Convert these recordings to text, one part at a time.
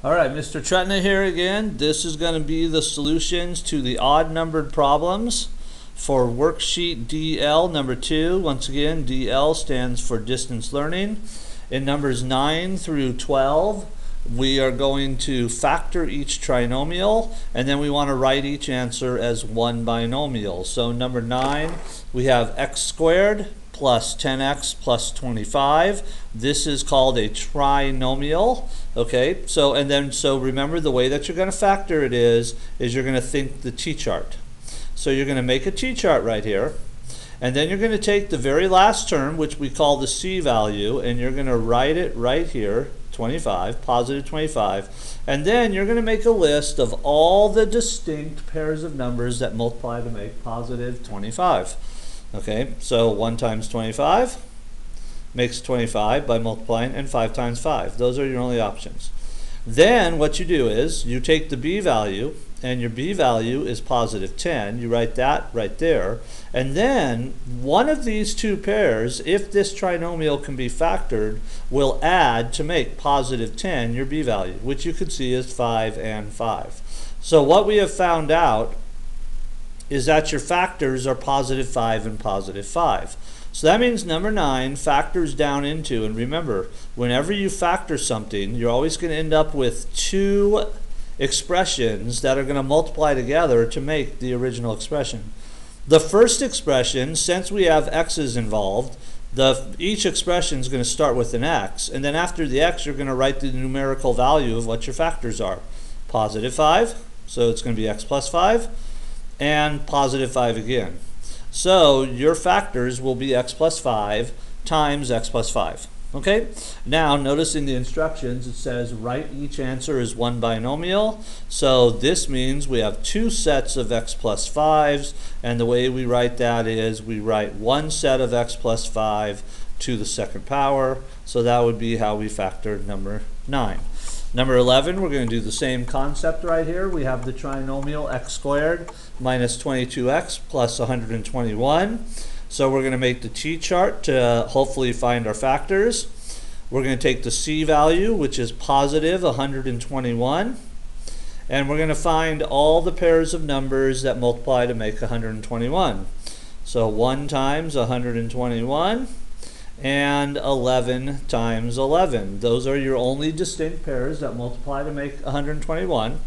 All right, Mr. Trutna here again. This is going to be the solutions to the odd numbered problems for worksheet DL number 2. Once again, DL stands for distance learning. In numbers 9 through 12, we are going to factor each trinomial, and then we want to write each answer as one binomial. So number 9, we have x squared plus 10x plus 25. This is called a trinomial. Okay, so remember the way that you're going to factor it is you're going to think the t-chart. So you're going to make a t-chart right here, and then you're going to take the very last term, which we call the c value, and you're going to write it right here, 25, positive 25, and then you're going to make a list of all the distinct pairs of numbers that multiply to make positive 25. Okay, so 1 times 25 makes 25 by multiplying, and 5 times 5. Those are your only options. Then what you do is you take the b value, and your b value is positive 10. You write that right there. And then one of these two pairs, if this trinomial can be factored, will add to make positive 10 your b value, which you could see is 5 and 5. So what we have found out is that your factors are positive 5 and positive 5. So that means number 9 factors down into, and remember, whenever you factor something, you're always going to end up with two expressions that are going to multiply together to make the original expression. The first expression, since we have x's involved, each expression is going to start with an x, and then after the x you're going to write the numerical value of what your factors are. Positive 5, so it's going to be x plus 5, and positive 5 again. So your factors will be x plus 5 times x plus 5. Okay? Now notice in the instructions it says write each answer as one binomial. So this means we have two sets of x plus 5s, and the way we write that is we write one set of x plus 5 to the second power. So that would be how we factor number 9. Number 11, we're going to do the same concept right here. We have the trinomial x squared minus 22x plus 121. So we're going to make the t-chart to hopefully find our factors. We're going to take the c value, which is positive 121, and we're going to find all the pairs of numbers that multiply to make 121. So 1 times 121. And 11 times 11. Those are your only distinct pairs that multiply to make 121.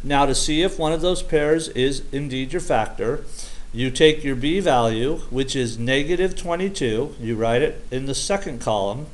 Now to see if one of those pairs is indeed your factor, you take your b value, which is negative 22, you write it in the second column,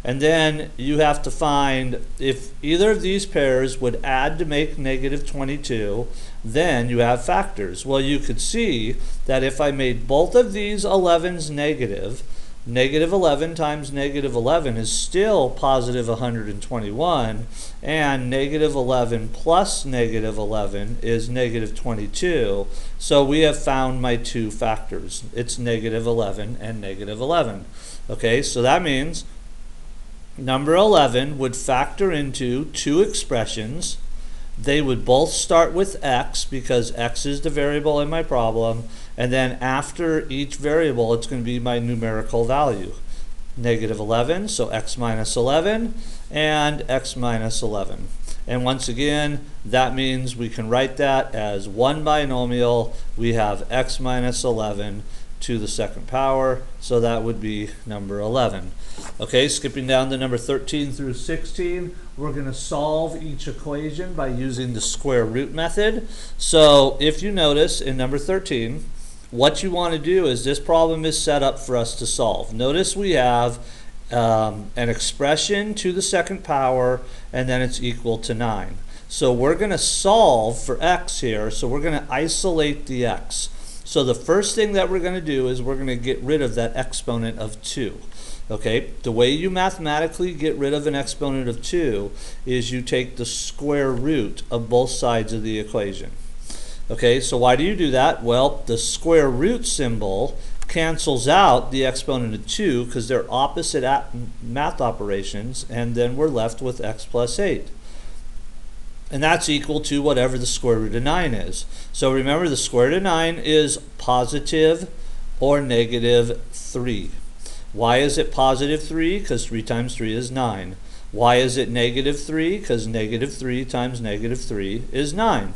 and then you have to find if either of these pairs would add to make negative 22, then you have factors. Well, you could see that if I made both of these 11s negative, negative 11 times negative 11 is still positive 121, and negative 11 plus negative 11 is negative 22. So we have found my two factors. It's negative 11 and negative 11. Okay, so that means number 11 would factor into two expressions. They would both start with x because x is the variable in my problem, and then after each variable it's going to be my numerical value. Negative 11, so x minus 11, and x minus 11. And once again, that means we can write that as one binomial. We have x minus 11 to the second power, so that would be number 11. Okay, skipping down to number 13 through 16, we're going to solve each equation by using the square root method. So if you notice in number 13, what you want to do is this problem is set up for us to solve. Notice we have an expression to the second power, and then it's equal to 9. So we're going to solve for x here, so we're going to isolate the x. So the first thing that we're going to do is we're going to get rid of that exponent of 2. Okay, the way you mathematically get rid of an exponent of 2 is you take the square root of both sides of the equation. Okay, so why do you do that? Well, the square root symbol cancels out the exponent of 2 because they're opposite math operations, and then we're left with x plus 8. And that's equal to whatever the square root of 9 is. So remember, the square root of 9 is positive or negative 3. Why is it positive 3? Because 3 times 3 is 9. Why is it negative 3? Because negative 3 times negative 3 is 9.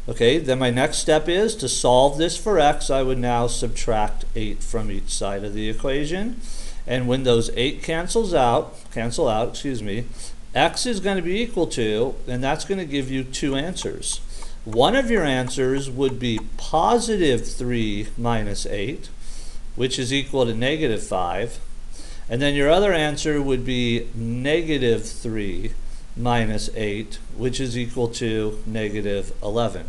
Okay, then my next step is to solve this for x. I would now subtract 8 from each side of the equation. And when those 8 cancel out, x is going to be equal to, and that's going to give you two answers. One of your answers would be positive 3 minus 8, which is equal to negative 5. And then your other answer would be negative 3 minus 8, which is equal to negative 11.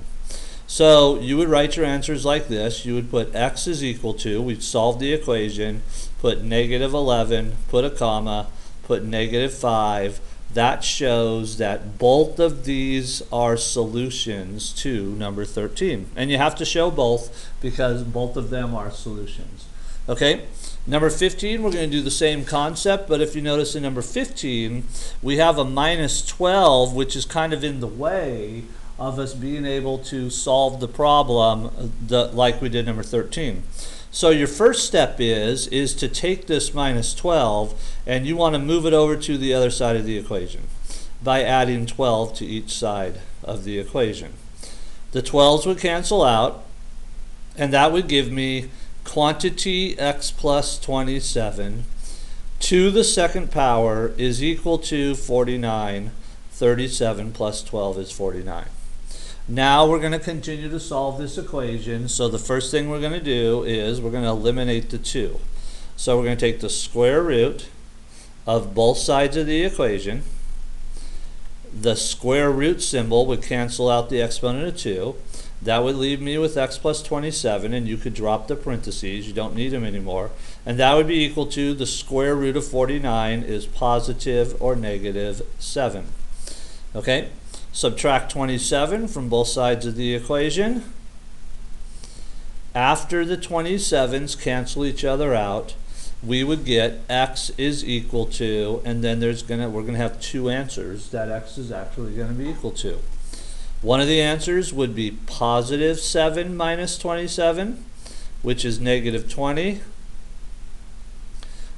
So you would write your answers like this. You would put x is equal to, we've solved the equation, put negative 11, put a comma, put negative 5. That shows that both of these are solutions to number 13. And you have to show both because both of them are solutions. Okay? Number 15, we're going to do the same concept, but if you notice in number 15, we have a minus 12, which is kind of in the way of us being able to solve the problem like we did number 13. So your first step is to take this minus 12, and you want to move it over to the other side of the equation by adding 12 to each side of the equation. The 12s would cancel out, and that would give me quantity x plus 27 to the second power is equal to 49. 37 plus 12 is 49. Now we're going to continue to solve this equation. So the first thing we're going to do is we're going to eliminate the 2. So we're going to take the square root of both sides of the equation. The square root symbol would cancel out the exponent of 2. That would leave me with x plus 27, and you could drop the parentheses. You don't need them anymore. And that would be equal to the square root of 49 is positive or negative 7. Okay? Subtract 27 from both sides of the equation. After the 27s cancel each other out, we would get x is equal to, and then we're going to have two answers that x is actually going to be equal to. One of the answers would be positive 7 minus 27, which is negative 20.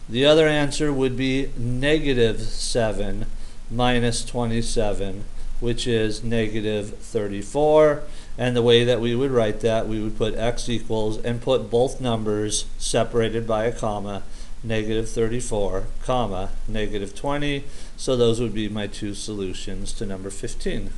The other answer would be negative 7 minus 27, which is negative 34. And the way that we would write that, we would put x equals and put both numbers separated by a comma, negative 34, comma, negative 20. So those would be my two solutions to number 15.